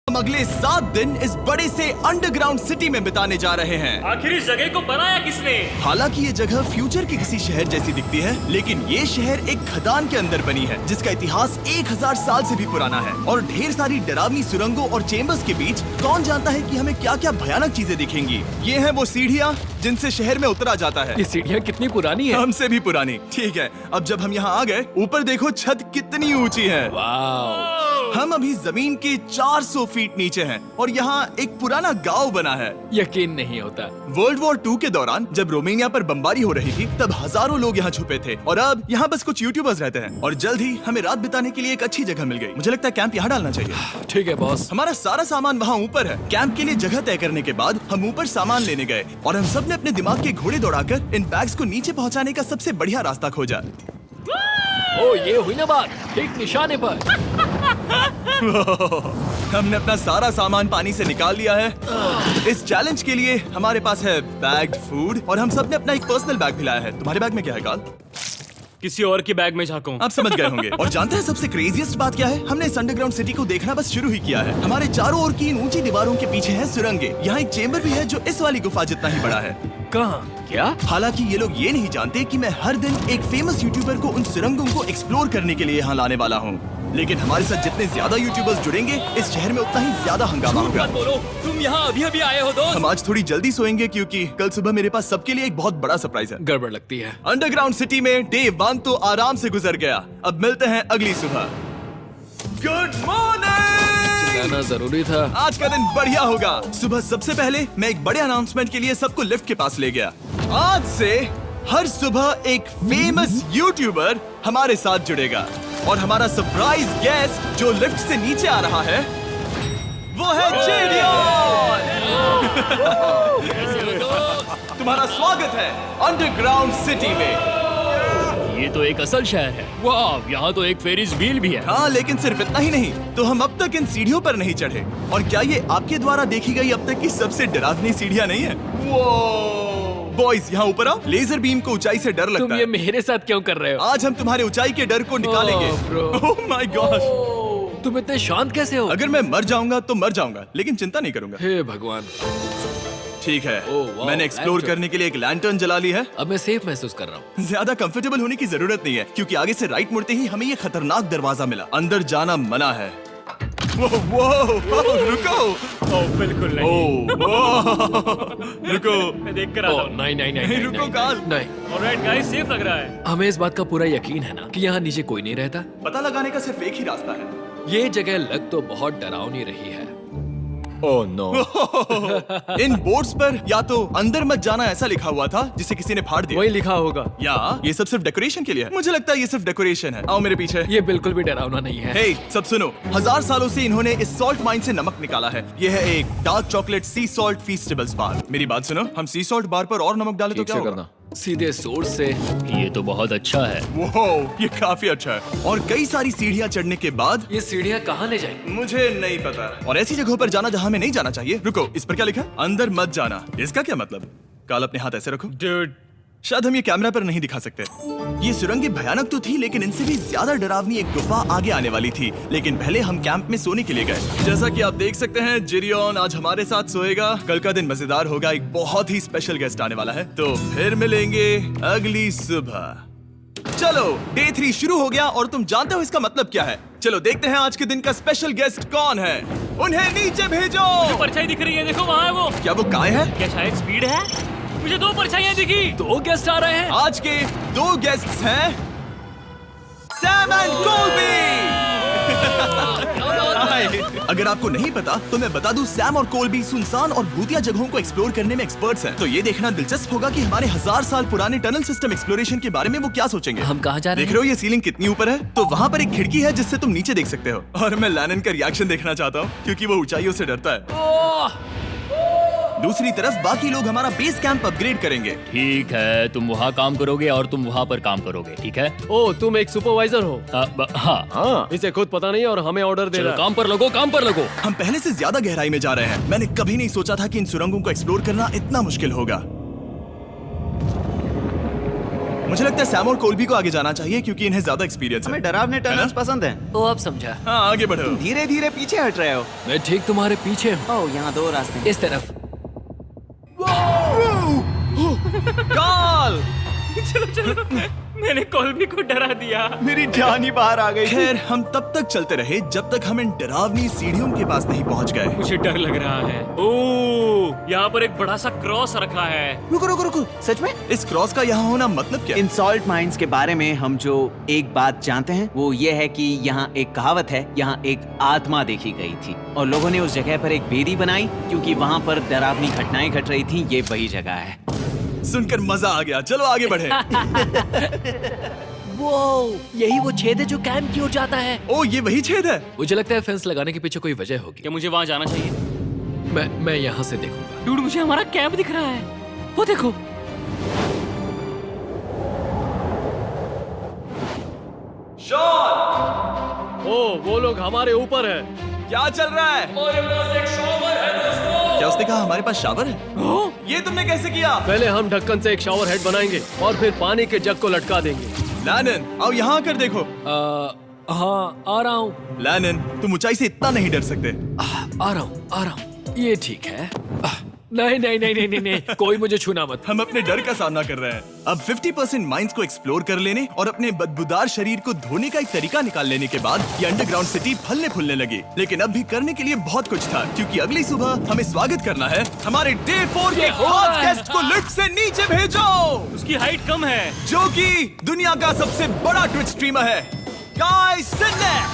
हम अगले 7 दिन इस बड़े से अंडरग्राउंड सिटी में बिताने जा रहे हैं। आखिर इस जगह को बनाया किसने? हालांकि ये जगह फ्यूचर के किसी शहर जैसी दिखती है, लेकिन ये शहर एक खदान के अंदर बनी है जिसका इतिहास 1000 साल से भी पुराना है और ढेर सारी डरावनी सुरंगों और चेम्बर्स के बीच कौन जानता है कि हमें क्या क्या भयानक चीजें दिखेंगी। ये है वो सीढ़ियाँ जिनसे शहर में उतरा जाता है। ये सीढ़ियाँ कितनी पुरानी है? हमसे भी पुरानी। ठीक है, अब जब हम यहाँ आ गए, ऊपर देखो छत कितनी ऊंची है। वाव! हम अभी जमीन के 400 फीट नीचे हैं और यहाँ एक पुराना गांव बना है। यकीन नहीं होता। वर्ल्ड वॉर 2 के दौरान जब रोमानिया पर बमबारी हो रही थी, तब हजारों लोग यहाँ छुपे थे और अब यहाँ बस कुछ यूट्यूबर्स रहते हैं। और जल्द ही हमें रात बिताने के लिए एक अच्छी जगह मिल गई। मुझे लगता है कैंप यहाँ डालना चाहिए। ठीक है बॉस। हमारा सारा सामान वहाँ ऊपर है। कैंप के लिए जगह तय करने के बाद हम ऊपर सामान लेने गए और हम सब ने अपने दिमाग के घोड़े दौड़ाकर इन बैग्स को नीचे पहुँचाने का सबसे बढ़िया रास्ता खोजा। ओ, ये हुई ना बात, ठीक निशाने पर। हमने अपना सारा सामान पानी से निकाल लिया है। इस चैलेंज के लिए हमारे पास है बैग्ड फूड और हम सब ने अपना एक पर्सनल बैग भी लाया है। तुम्हारे बैग में क्या है काल? किसी और के बैग में झांकूं। आप समझ गए होंगे। और जानते हैं सबसे क्रेजीएस्ट बात क्या है? हमने इस अंडरग्राउंड सिटी को देखना बस शुरू ही किया है। हमारे चारों ओर की इन ऊंची दीवारों के पीछे है सुरंगें। यहाँ एक चेम्बर भी है जो इस वाली गुफा जितना ही बड़ा है। कहाँ? क्या? हालांकि ये लोग ये नहीं जानते कि मैं हर दिन एक फेमस यूट्यूबर को उन सुरंगों को एक्सप्लोर करने के लिए यहाँ लाने वाला हूँ। लेकिन हमारे साथ जितने ज्यादा यूट्यूबर्स जुड़ेंगे, इस शहर में उतना ही ज्यादा हंगामा होगा। मत बोलो, तुम यहाँ अभी आए हो दोस्त। हम आज थोड़ी जल्दी सोएंगे क्योंकि कल सुबह मेरे पास सबके लिए एक बहुत बड़ा सरप्राइज है। गड़बड़ लगती है। अंडरग्राउंड सिटी में डे 1 तो आराम से गुजर गया। अब मिलते हैं अगली सुबह। Good morning! जाना जरूरी था। आज का दिन बढ़िया होगा। सुबह सबसे पहले मैं एक बड़े अनाउंसमेंट के लिए सबको लिफ्ट के पास ले गया। आज से हर सुबह एक फेमस यूट्यूबर हमारे साथ जुड़ेगा और हमारा सरप्राइज गेस्ट जो लिफ्ट से नीचे आ रहा है वो है जेरियन। तुम्हारा स्वागत है अंडरग्राउंड सिटी में। ये तो एक असल शहर है। वाह, यहाँ तो एक फेरिस व्हील भी है। हाँ, लेकिन सिर्फ इतना ही नहीं, तो हम अब तक इन सीढ़ियों पर नहीं चढ़े। और क्या ये आपके द्वारा देखी गई अब तक की सबसे डरावनी सीढ़ियाँ नहीं है? बॉयज यहाँ ऊपर आओ। लेजर बीम को ऊंचाई से डर लगता तुम है। ये मेरे साथ क्यों कर रहे हो? आज हम तुम्हारे ऊंचाई के डर को निकालेंगे। Oh my God! तुम इतने शांत कैसे हो? अगर मैं मर जाऊंगा तो मर जाऊंगा, लेकिन चिंता नहीं करूंगा। हे भगवान। ठीक है, ओह, वाह, मैंने एक्सप्लोर लैंटर्न। करने के लिए एक लैंटर्न जला ली है। अब मैं सेफ महसूस कर रहा हूँ। ज्यादा कंफर्टेबल होने की जरूरत नहीं है क्योंकि आगे से राइट मुड़ते ही हमें ये खतरनाक दरवाजा मिला। अंदर जाना मना है। वो रुको। बिल्कुल नहीं। रुको। मैं देख कर ओह, आता हूँ। नहीं, रुको काल। नहीं। ऑलराइट गाइस, सेफ लग रहा है। हमें इस बात का पूरा यकीन है ना कि यहाँ नीचे कोई नहीं रहता। पता लगाने का सिर्फ एक ही रास्ता है। ये जगह लग तो बहुत डरावनी रही है। Oh no. इन बोर्ड्स पर या तो अंदर मत जाना ऐसा लिखा हुआ था जिसे किसी ने फाड़ दिया। वही लिखा होगा। या ये सब सिर्फ डेकोरेशन के लिए है। मुझे लगता है ये सिर्फ डेकोरेशन है। आओ मेरे पीछे। ये बिल्कुल भी डरावना नहीं है। हे, सब सुनो। 1000 सालों से इन्होंने इस सॉल्ट माइन से नमक निकाला है। ये है एक डार्क चॉकलेट सी सॉल्ट फीस्टेबल्स बार। मेरी बात सुनो, हम सी सॉल्ट बार पर और नमक डाले तो क्या होगा? सीधे सोर्स से। ये तो बहुत अच्छा है। वो ये काफी अच्छा है। और कई सारी सीढ़ियाँ चढ़ने के बाद ये सीढ़ियाँ कहाँ ले जाएंगी? मुझे नहीं पता। और ऐसी जगहों पर जाना जहाँ हमें नहीं जाना चाहिए। रुको, इस पर क्या लिखा है? अंदर मत जाना। इसका क्या मतलब? काल अपने हाथ ऐसे रखो। Dude, शायद हम ये कैमरा पर नहीं दिखा सकते। ये सुरंगें भयानक तो थी, लेकिन इनसे भी ज्यादा डरावनी एक गुफा आगे आने वाली थी। लेकिन पहले हम कैंप में सोने के लिए गए। जैसा कि आप देख सकते हैं, जेरियन आज हमारे साथ सोएगा। कल का दिन मजेदार होगा। एक बहुत ही स्पेशल गेस्ट आने वाला है। तो फिर मिलेंगे अगली सुबह। चलो, डे 3 शुरू हो गया और तुम जानते हो इसका मतलब क्या है? चलो देखते हैं आज के दिन का स्पेशल गेस्ट कौन है। उन्हें नीचे भेजो। परछाई दिख रही है, देखो वहाँ है वो। क्या वो काय है? क्या शायद स्पीड है? मुझे 2 परछाइयाँ दिखी। 2 गेस्ट आ रहे हैं। आज के 2 गेस्ट्स हैं सैम एंड कोल्बी। अगर आपको नहीं पता तो मैं बता दूं, सैम और कोल्बी सुनसान और भूतिया जगहों को एक्सप्लोर करने में एक्सपर्ट्स हैं। तो ये देखना दिलचस्प होगा कि हमारे 1000 साल पुराने टनल सिस्टम एक्सप्लोरेशन के बारे में वो क्या सोचेंगे। हम कहाँ जा रहे देख रहे हो ये सीलिंग कितनी ऊपर है? तो वहाँ पर एक खिड़की है जिससे तुम नीचे देख सकते हो। और मैं लैनन का रिएक्शन देखना चाहता हूँ क्योंकि वो ऊंचाइयों से डरता है। दूसरी तरफ बाकी लोग हमारा बेस कैंप अपग्रेड करेंगे। ठीक है, तुम वहाँ काम करोगे और तुम वहाँ पर काम करोगे, ठीक है? ओ, तुम एक सुपरवाइजर हो? हाँ। इसे खुद पता नहीं और हमें ऑर्डर दे चलो रहा है। काम पर लगो, काम पर लगो। हम पहले से ज्यादा गहराई में जा रहे हैं। मैंने कभी नहीं सोचा था कि इन सुरंगों को एक्सप्लोर करना इतना मुश्किल होगा। मुझे लगता है सैम और कोल्बी को आगे जाना चाहिए क्योंकि इन्हें ज्यादा एक्सपीरियंस हमें है। डरावने टनल्स है ना? पसंद हैं। ओ अब समझा। हाँ आगे बढ़ो। धीरे धीरे पीछे हट रहे हो। मैं ठीक तुम्हारे पीछे हूँ। ओह, यहाँ 2 रास्ते हैं। इस तरफ। काल! मैंने कोल्बी को डरा दिया। मेरी जान ही बाहर आ गई। खैर हम तब तक चलते रहे जब तक हम इन डरावनी सीढ़ियों के पास नहीं पहुंच गए। मुझे डर लग रहा है। ओह, यहाँ पर एक बड़ा सा क्रॉस रखा है। रुको रुको रुको, सच में? इस क्रॉस का यहाँ होना मतलब क्या? इन सॉल्ट माइंस के बारे में हम जो एक बात जानते हैं वो ये है कि यहाँ एक कहावत है, यहाँ एक आत्मा देखी गई थी और लोगों ने उस जगह पर एक बेदी बनाई क्योंकि वहाँ पर डरावनी घटनाएं घट रही थी। ये वही जगह है। सुनकर मजा आ गया। चलो आगे बढ़े। वो यही वो छेद है जो कैंप की ओर जाता है। ओ ये वही छेद है। मुझे लगता है फेंस लगाने के पीछे कोई वजह होगी। क्या मुझे वहाँ जाना चाहिए? मैं यहाँ से देखूंगा। डूड, मुझे हमारा कैंप दिख रहा है। वो देखो। शॉन! ओ वो लोग हमारे ऊपर है। क्या चल रहा है? क्या उसने कहा हमारे पास शावर है? ये तुमने कैसे किया? पहले हम ढक्कन से एक शावर हेड बनाएंगे और फिर पानी के जग को लटका देंगे। लैनन आओ यहाँ कर देखो। हाँ आ रहा हूँ। लैनन तुम ऊंचाई से इतना नहीं डर सकते। आ रहा हूँ। ये ठीक है। नहीं नहीं नहीं नहीं नहीं नहीं, कोई मुझे छूना मत। हम अपने डर का सामना कर रहे हैं। अब 50% माइंस को एक्सप्लोर कर लेने और अपने बदबूदार शरीर को धोने का एक तरीका निकाल लेने के बाद ये अंडरग्राउंड सिटी फलने फूलने लगी। लेकिन अब भी करने के लिए बहुत कुछ था क्योंकि अगली सुबह हमें स्वागत करना है हमारे डे 4 के खास गेस्ट को लिफ्ट से नीचे भेजो, उसकी हाइट कम है। जो कि दुनिया का सबसे बड़ा ट्विच स्ट्रीमर है, गाय सिडनेक।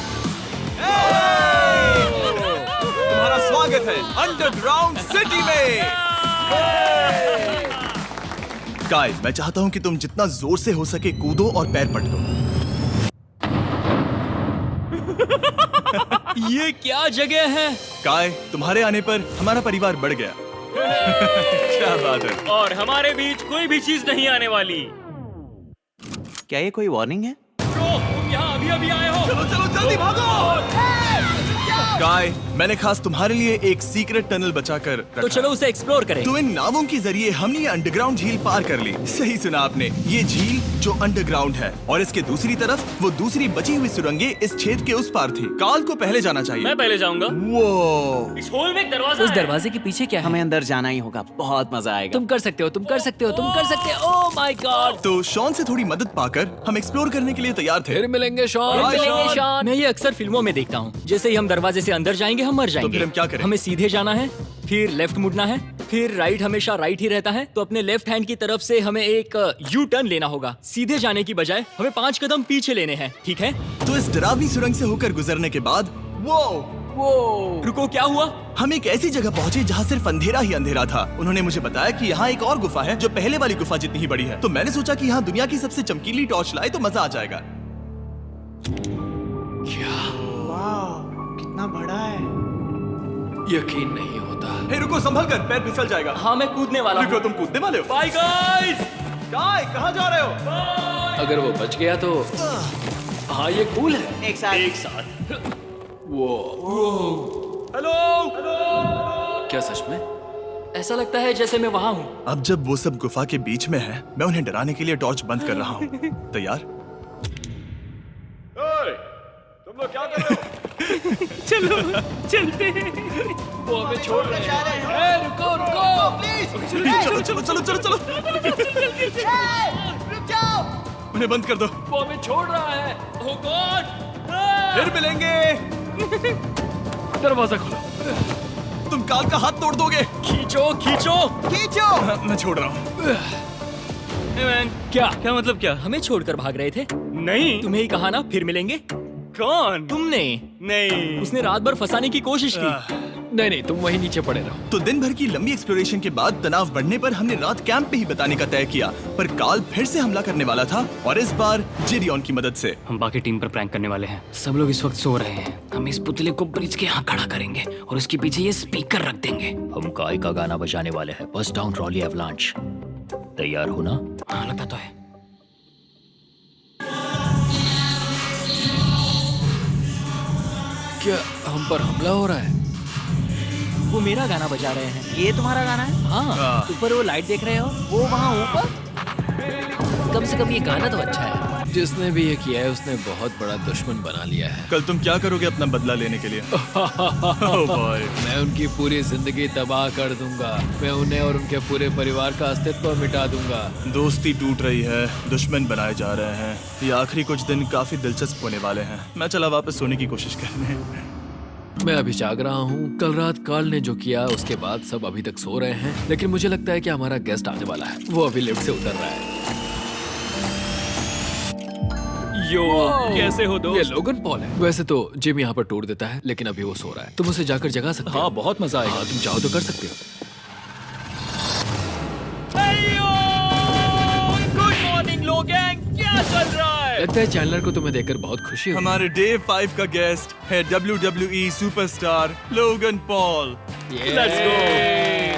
तुम्हारा स्वागत है अंडरग्राउंड सिटी में। गाय, मैं चाहता हूँ कि तुम जितना जोर से हो सके कूदो और पैर पटको। ये क्या जगह है? गाय, तुम्हारे आने पर हमारा परिवार बढ़ गया। क्या बात है। और हमारे बीच कोई भी चीज नहीं आने वाली। क्या ये कोई वार्निंग है? तुम यहाँ अभी अभी आए हो। चलो चलो जल्दी भागो। गाय, मैंने खास तुम्हारे लिए एक सीक्रेट टनल बचाकर रखा। तो चलो उसे एक्सप्लोर करें। तो इन नावों के जरिए हमने ये अंडरग्राउंड झील पार कर ली। सही सुना आपने, ये झील जो अंडरग्राउंड है और इसके दूसरी तरफ वो दूसरी बची हुई सुरंगें इस छेद के उस पार थी। काल को पहले जाना चाहिए। मैं पहले जाऊंगा। वो इस होल में एक दरवाजा उस है। दरवाजे के पीछे क्या है? हमें अंदर जाना ही होगा, बहुत मजा आएगा। तुम कर सकते हो, तुम कर सकते हो, तुम कर सकते हो। Oh my God. तो शॉन से थोड़ी मदद पाकर हम एक्सप्लोर करने के लिए तैयार थे। फिर मिलेंगे शॉन। Bye, Shawn. शॉन। मैं ये अक्सर फिल्मों में देखता हूँ। जैसे ही हम दरवाजे से अंदर जाएंगे हम मर जाएंगे। फिर हम क्या करें? हमें सीधे जाना है, फिर लेफ्ट मुड़ना है, फिर राइट हमेशा राइट ही रहता है। तो अपने लेफ्ट हैंड की तरफ से हमें एक यू टर्न लेना होगा। सीधे जाने की बजाय हमें 5 कदम पीछे लेने हैं, ठीक है? तो इस डरावनी सुरंग से होकर गुजरने के बाद वो रुको, क्या हुआ? हम एक ऐसी जगह पहुंचे जहाँ सिर्फ अंधेरा ही अंधेरा था। उन्होंने मुझे बताया कि यहाँ एक और गुफा है जो पहले वाली गुफा जितनी ही बड़ी है। तो मैंने सोचा कि यहाँ दुनिया की सबसे चमकीली टॉर्च लाए तो मजा आ जाएगा। कितना बड़ा है। यकीन नहीं होता। हे रुको, संभल कर, पैर फिसल जाएगा। हाँ, मैं कूदने वाला रुको, हूँ। तुम कूदने वाले हो? Bye guys. गाय, कहाँ जा रहे हो? अगर वो बच गया तो हाँ ये कूल है। एक साथ। एक साथ। हेलो। क्या सच में? ऐसा लगता है जैसे मैं वहाँ हूँ। अब जब वो सब गुफा के बीच में है, मैं उन्हें डराने के लिए टॉर्च बंद कर रहा हूँ। तैयार? तुम लोग क्या कर रहे हो? चलो चलते हैं। वो हमें छोड़ रहे हैं। ए, रुको रुको। चलो चलो चलो चलो चलो। उन्हें बंद कर दो। वो हमें छोड़ रहा है। ओह गॉड। फिर मिलेंगे। दरवाजा खोलो। तुम काल का हाथ तोड़ दोगे। खींचो खींचो। हाँ, मैं छोड़ रहा हूँ। Hey man, क्या? क्या मतलब क्या? हमें छोड़कर भाग रहे थे। नहीं। तुम्हें ही कहा ना फिर मिलेंगे। कौन? तुमने। नहीं। उसने रात भर फंसाने की कोशिश की। नहीं नहीं, तुम वहीं नीचे पड़े रहो। तो दिन भर की लंबी एक्सप्लोरेशन के बाद तनाव बढ़ने पर हमने रात कैंप पे ही बिताने का तय किया। पर काल फिर से हमला करने वाला था और इस बार जिरियन की मदद से। हम बाकी टीम पर प्रैंक करने वाले हैं। सब लोग इस वक्त सो रहे हैं। हम इस पुतले को ब्रिज के यहाँ खड़ा करेंगे और उसके पीछे ये स्पीकर रख देंगे। हम काय का गाना बजाने वाले हैं। बस डाउन रॉली एवलांच। तैयार हो ना? हाँ, लगता तो है। क्या हम पर हमला हो रहा है? वो मेरा गाना बजा रहे हैं। ये तुम्हारा गाना है? हाँ, ऊपर वो लाइट देख रहे हो? वो वहाँ ऊपर? कम से कम ये गाना तो अच्छा है। जिसने भी ये किया है उसने बहुत बड़ा दुश्मन बना लिया है। कल तुम क्या करोगे अपना बदला लेने के लिए? Oh boy. मैं उनकी पूरी जिंदगी तबाह कर दूंगा। मैं उन्हें और उनके पूरे परिवार का अस्तित्व मिटा दूंगा। दोस्ती टूट रही है, दुश्मन बनाए जा रहे हैं। ये आखिरी कुछ दिन काफी दिलचस्प होने वाले हैं। मैं चला वापस सोने की कोशिश करने। मैं अभी जाग रहा हूँ। कल रात कार्ल ने जो किया उसके बाद सब अभी तक सो रहे हैं, लेकिन मुझे लगता है कि हमारा गेस्ट आने वाला है। वो अभी लिफ्ट से उतर रहा है। यो, कैसे हो ये दोस्त? लोगन पॉल है। वैसे तो जिम यहाँ पर टूर देता है, लेकिन अभी वो सो रहा है। तुम उसे जाकर जगा सकते हो। हाँ, बहुत मजा आएगा। हाँ, तुम चाहो तो कर सकते हो। गुड मॉर्निंग लोगैंग, क्या चल रहा है? लगता है चैनलर को तुम्हें देखकर बहुत खुशी हुई। हमारे डे 5 का गेस्ट है WWE superstar Logan Paul. Let's go.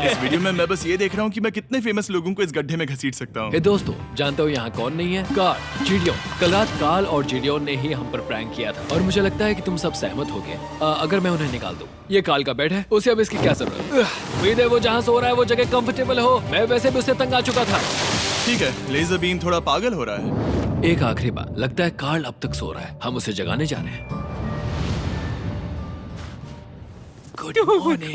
इस वीडियो में मैं बस ये देख रहा हूँ कि मैं कितने फेमस लोगों को इस गड्ढे में घसीट सकता हूँ। हे दोस्तों, जानते हो यहाँ कौन नहीं है? कार्ल, जीडियोन। कल रात कार्ल और जीडियोन ने ही हम पर प्रैंक किया था और मुझे लगता है कि तुम सब सहमत हो गए। अगर मैं उन्हें निकाल दूं। ये कार्ल का बेड है, उसे अब इसकी क्या जरूरत है? उम्मीद है वो जहाँ सो रहा है वो जगह कंफर्टेबल हो। मैं वैसे भी उससे तंग आ चुका था। ठीक है, लेजर बीम थोड़ा पागल हो रहा है। एक आखिरी बात, लगता है कार्ल अब तक सो रहा है। हम उसे जगाने जा रहे हैं। Good morning.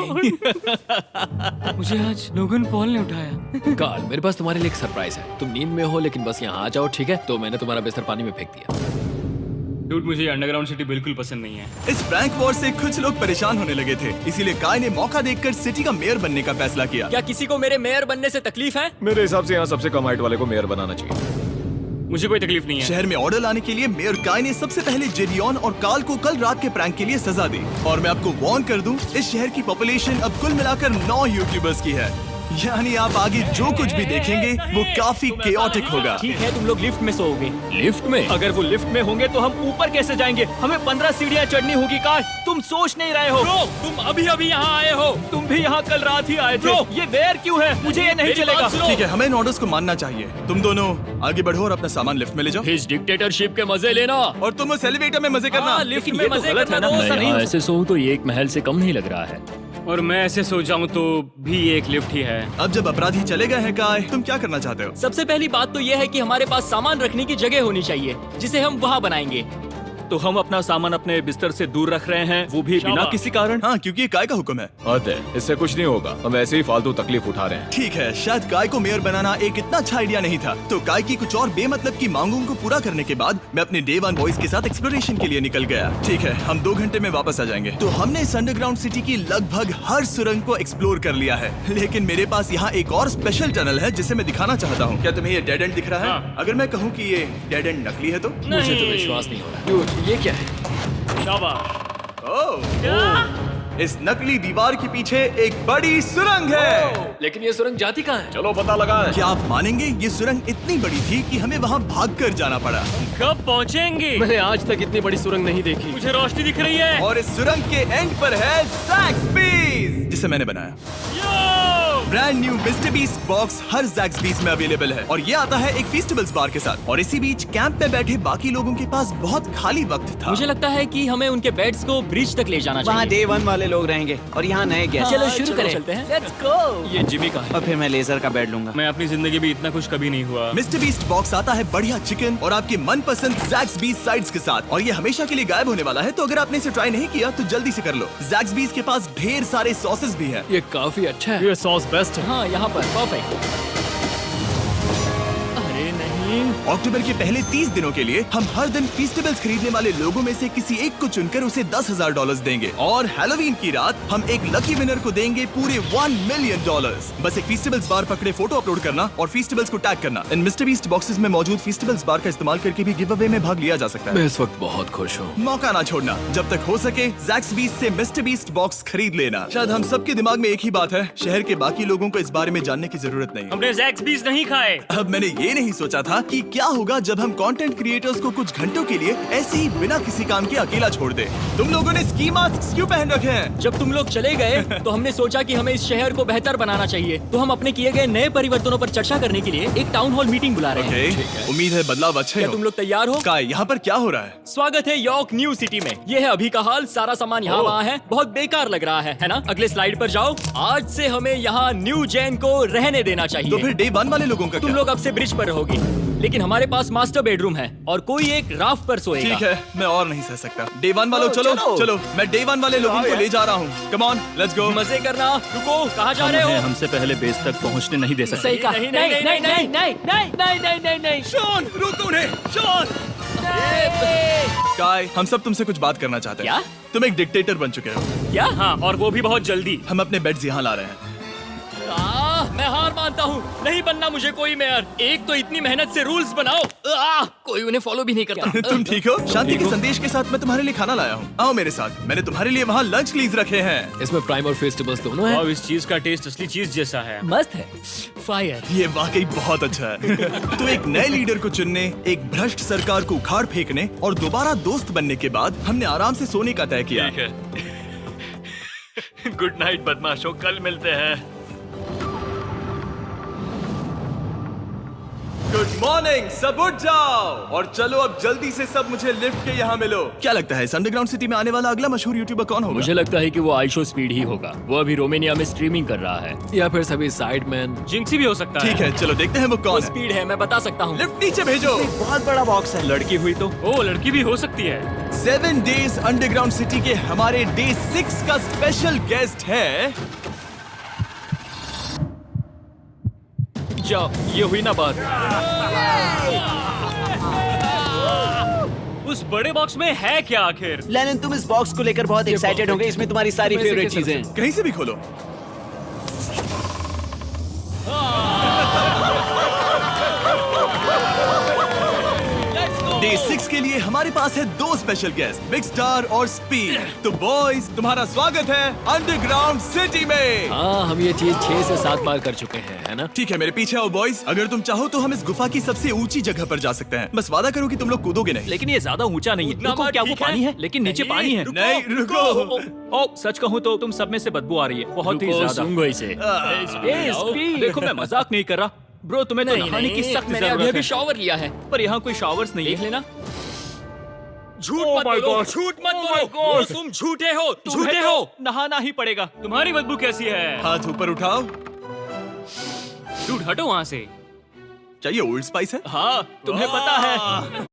मुझे आज लोगन पॉल ने उठाया। कार्ल, मेरे पास तुम्हारे लिए एक सरप्राइज है। तुम नींद में हो लेकिन बस यहाँ आ जाओ, ठीक है? तो मैंने तुम्हारा बिस्तर पानी में फेंक दिया। डूड, मुझे अंडरग्राउंड सिटी बिल्कुल पसंद नहीं है। इस प्रैंक वॉर से कुछ लोग परेशान होने लगे थे, इसीलिए काय ने मौका देखकर सिटी का मेयर बनने का फैसला किया। क्या किसी को मेरे मेयर बनने से तकलीफ है? मेरे हिसाब से यहाँ सबसे कम हाइट वाले को मेयर बनाना चाहिए। मुझे कोई तकलीफ नहीं है। शहर में ऑर्डर लाने के लिए मेयर काय ने सबसे पहले जेडियन और कार्ल को कल रात के प्रैंक के लिए सजा दी। और मैं आपको वार्न कर दूं, इस शहर की पॉपुलेशन अब कुल मिलाकर 9 यूट्यूबर्स की है। यानी आप आगे जो कुछ भी देखेंगे वो काफी केओटिक होगा। ठीक है, तुम लोग लिफ्ट में सोओगे। लिफ्ट में? अगर वो लिफ्ट में होंगे तो हम ऊपर कैसे जाएंगे? हमें 15 सीढ़ियाँ चढ़नी होगी। कार, तुम सोच नहीं रहे हो? ब्रो, तुम अभी अभी यहाँ आए हो। तुम भी यहाँ कल रात ही आए थे। ये देर क्यों है? मुझे ये नहीं मेरी बात चलेगा। सुनो। ठीक है, हमें इन ऑर्डर्स को मानना चाहिए। तुम दोनों आगे बढ़ो और अपना सामान लिफ्ट में ले जाओ। इस डिक्टेटरशिप के मजे लेना। और तुम उस एलिवेटर में मजे करना। हाँ, लिफ्ट लेकिन में ये तो मजे गलत करना है ना? दोस्त, मैं नहीं हो ऐसे सोऊं तो ये एक महल से कम नहीं लग रहा है। और मैं ऐसे सो जाऊं तो भी ये एक लिफ्ट ही है। अब जब अपराधी चले गए हैं काय, तुम क्या करना चाहते हो? सबसे पहली बात तो यह है कि हमारे पास सामान रखने की जगह होनी चाहिए, जिसे हम वहाँ बनाएंगे। तो हम अपना सामान अपने बिस्तर से दूर रख रहे हैं, वो भी बिना किसी कारण। हाँ, क्योंकि ये काय का हुक्म है। अतः इससे कुछ नहीं होगा, हम ऐसे ही फालतू तकलीफ उठा रहे हैं। ठीक है, शायद काय को मेयर बनाना एक इतना अच्छा आइडिया नहीं था। तो काय की कुछ और बेमतलब की मांगों को पूरा करने के बाद मैं अपने डे 1 बॉयज के साथ एक्सप्लोरेशन के लिए निकल गया। ठीक है, हम 2 घंटे में वापस आ जाएंगे। तो हमने इस अंडरग्राउंड सिटी की लगभग हर सुरंग को एक्सप्लोर कर लिया है, लेकिन मेरे पास यहाँ एक और स्पेशल टनल है जिसे मैं दिखाना चाहता हूँ। क्या तुम्हें ये डेड एंड दिख रहा है? हाँ। अगर मैं कहूँ कि ये डेड एंड नकली है तो? मुझे तो विश्वास नहीं हो रहा। Dude, ये क्या है? ओह, इस नकली दीवार के पीछे एक बड़ी सुरंग है। लेकिन ये सुरंग जाती कहाँ है? चलो पता लगाएं। क्या आप मानेंगे, ये सुरंग इतनी बड़ी थी कि हमें वहाँ भागकर जाना पड़ा। कब पहुँचेंगे? मैंने आज तक इतनी बड़ी सुरंग नहीं देखी। मुझे रोशनी दिख रही है। और इस सुरंग के एंड पर है ज़ैक्सबीज़, जिसे मैंने बनाया। Brand new Mister Beast box हर ज़ैक्सबीज़ में अवेलेबल है और ये आता है एक फेस्टिवल्स बार के साथ। और इसी बीच कैंप में बैठे बाकी लोगों के पास बहुत खाली वक्त था। मुझे लगता है कि हमें उनके बेड्स को ब्रिज तक ले जाना वहाँ चाहिए। डे 1 वाले लोग रहेंगे और यहाँ नए गेस्ट। चलो शुरू करें। चलते हैं। Let's go। ये जिमी का है। और फिर मैं लेजर का बेड लूंगा। मैं अपनी जिंदगी में इतना खुश कभी नहीं हुआ। मिस्टर बीस्ट बॉक्स आता है बढ़िया चिकन और आपके मनपसंद ज़ैक्सबीज़ साइड्स के साथ, और ये हमेशा के लिए गायब होने वाला है। तो अगर आपने इसे ट्राई नहीं किया तो जल्दी से कर लो। ज़ैक्सबीज़ के पास ढेर सारे सॉसेस भी हैं। ये काफी अच्छा है। ये सॉस बेस्ट है। हाँ, यहाँ पर परफेक्ट। अरे नहीं, अक्टूबर के पहले 30 दिनों के लिए हम हर दिन फेस्टिवल्स खरीदने वाले लोगों में से किसी एक को चुनकर उसे $10,000 देंगे और हैलोवीन की रात हम एक लकी विनर को देंगे पूरे $1 मिलियन। बस एक फेस्टिवल्स बार पकड़े फोटो अपलोड करना और फेस्टिवल्स को टैग करना। इन मिस्टर बीस्ट बॉक्सेस में मौजूद फेस्टिवल्स बार का इस्तेमाल करके भी गिव अवे में भाग लिया जा सकता मैं है। इस वक्त बहुत खुश हूँ। मौका ना छोड़ना, जब तक हो सके ज़ैक्सबीज़ से मिस्टर बीस्ट बॉक्स खरीद लेना। शायद हम सबके दिमाग में एक ही बात है, शहर के बाकी लोगों को इस बारे में जानने की जरूरत नहीं है। हमने ज़ैक्सबीज़ नहीं खाए। अब मैंने ये नहीं सोचा था कि क्या होगा जब हम कंटेंट क्रिएटर्स को कुछ घंटों के लिए ऐसे ही बिना किसी काम के अकेला छोड़ दे। तुम लोगों ने स्की मास्क क्यों पहन रखे हैं? जब तुम लोग चले गए तो हमने सोचा कि हमें इस शहर को बेहतर बनाना चाहिए। तो हम अपने किए गए नए परिवर्तनों पर चर्चा करने के लिए एक टाउन हॉल मीटिंग बुला रहे हैं। ओके, उम्मीद है बदलाव अच्छे क्या हो। तुम लोग तैयार हो? काय, यहाँ पर क्या हो रहा है? स्वागत है यॉर्क न्यू सिटी में। ये है अभी का हाल। सारा सामान यहाँ वहाँ है। बहुत बेकार लग रहा है ना? अगले स्लाइड पर जाओ। आज से हमें यहाँ न्यू जेन को रहने देना चाहिए। तो फिर डे 1 वाले लोगों का तुम क्या? लोग अब से ब्रिज पर रहोगे। लेकिन हमारे पास मास्टर बेडरूम है और कोई एक राफ्ट पर सोएगा। ठीक है, मैं और नहीं सह सकता। डे 1 वालों चलो चलो, मैं डे 1 वाले लोगों को ले जा रहा हूँ। Come on, let's go. मजे करना। रुको, कहाँ जा रहे हो? हमसे पहले बेस तक पहुंचने नहीं दे सकते। सही कहा। नहीं नहीं नहीं नहीं नहीं नहीं नहीं नहीं नहीं नहीं। शॉन, रोको उन्हें। शॉन, काय, हम सब तुमसे कुछ बात करना चाहते हैं। क्या? तुम एक डिक्टेटर बन चुके हो। क्या? हाँ, और वो भी बहुत जल्दी। हम अपने बेड्स यहाँ ला रहे हैं। मैं हार मानता हूँ। नहीं बनना मुझे कोई मेयर। एक तो इतनी मेहनत से रूल्स बनाओ, कोई उन्हें फॉलो भी नहीं करता। तुम ठीक हो? शांति के संदेश के साथ मैं तुम्हारे लिए खाना लाया हूँ। आओ मेरे साथ, मैंने तुम्हारे लिए वहाँ लंच क्लीज रखे हैं। इसमें प्राइम और फेस्टिवल्स दोनों हैं। और इस चीज का टेस्ट असली चीज जैसा है। मस्त है। फायर। ये वाकई बहुत अच्छा है। तो एक नए लीडर को चुनने, एक भ्रष्ट सरकार को उखाड़ फेंकने और दोबारा दोस्त बनने के बाद हमने आराम से सोने का तय किया। गुड नाइट बदमाशों, कल मिलते हैं। गुड मॉर्निंग, सब उठ जाओ और चलो अब जल्दी से सब मुझे लिफ्ट के यहाँ मिलो। क्या लगता है इस अंडरग्राउंड सिटी में आने वाला अगला मशहूर यूट्यूबर कौन होगा? मुझे लगता है कि वो आइशो स्पीड ही होगा। वो अभी रोमेनिया में स्ट्रीमिंग कर रहा है। या फिर सभी साइडमैन। जिंक्सी भी हो सकता है। ठीक है, चलो देखते हैं वो कौन है। स्पीड है, मैं बता सकता हूँ। लिफ्ट नीचे भेजो। बहुत बड़ा बॉक्स है। लड़की हुई तो ओ लड़की भी हो सकती है। 7 डेज अंडरग्राउंड सिटी के हमारे डे 6 का स्पेशल गेस्ट है। जाओ, ये हुई ना बात। उस बड़े बॉक्स में है क्या आखिर? लेनिन, तुम इस बॉक्स को लेकर बहुत एक्साइटेड होंगे। इसमें तुम्हारी सारी इसमें से फेवरेट कैसे चीजें। कहीं से भी खोलो। डे 6 के लिए हमारे पास है 2 स्पेशल गेस्ट, बिग स्टार और स्पीड। तो बॉयज, तुम्हारा स्वागत है अंडरग्राउंड सिटी में। हाँ, हम ये चीज 6 से 7 बार कर चुके हैं, है ना? ठीक है, मेरे पीछे आओ बॉयज। अगर तुम चाहो तो हम इस गुफा की सबसे ऊंची जगह पर जा सकते हैं। बस वादा करो कि तुम लोग कूदोगे नहीं। लेकिन ये ज्यादा ऊंचा नहीं है। उतना रुको, बार क्या वो ठीक है? पानी है? लेकिन नीचे नहीं, पानी है। नहीं, रुको। ओ, सच कहूँ तो तुम सब में से बदबू आ रही है, बहुत ही ज्यादा। सूंघो इसे। स्पीड। देखो, मैं मजाक नहीं कर रहा। ब्रो, तुम्हें तो नहाने की सख्त मैंने अभी जरूरत अभी है। शॉवर लिया है। पर यहाँ कोई शॉवर्स नहीं देख है। लेना। झूठ Oh मत my बोलो, God. झूठ मत Oh बोलो। my God. ब्रो, तुम झूठे हो, तुम्हें झूठे तो हो। नहाना ही पड़ेगा। तुम्हारी बदबू कैसी है? हाथ ऊपर उठाओ। डूड, हटो वहाँ से। क्या ये ओल्ड स्पाइस है? हाँ, तुम्हें पता है।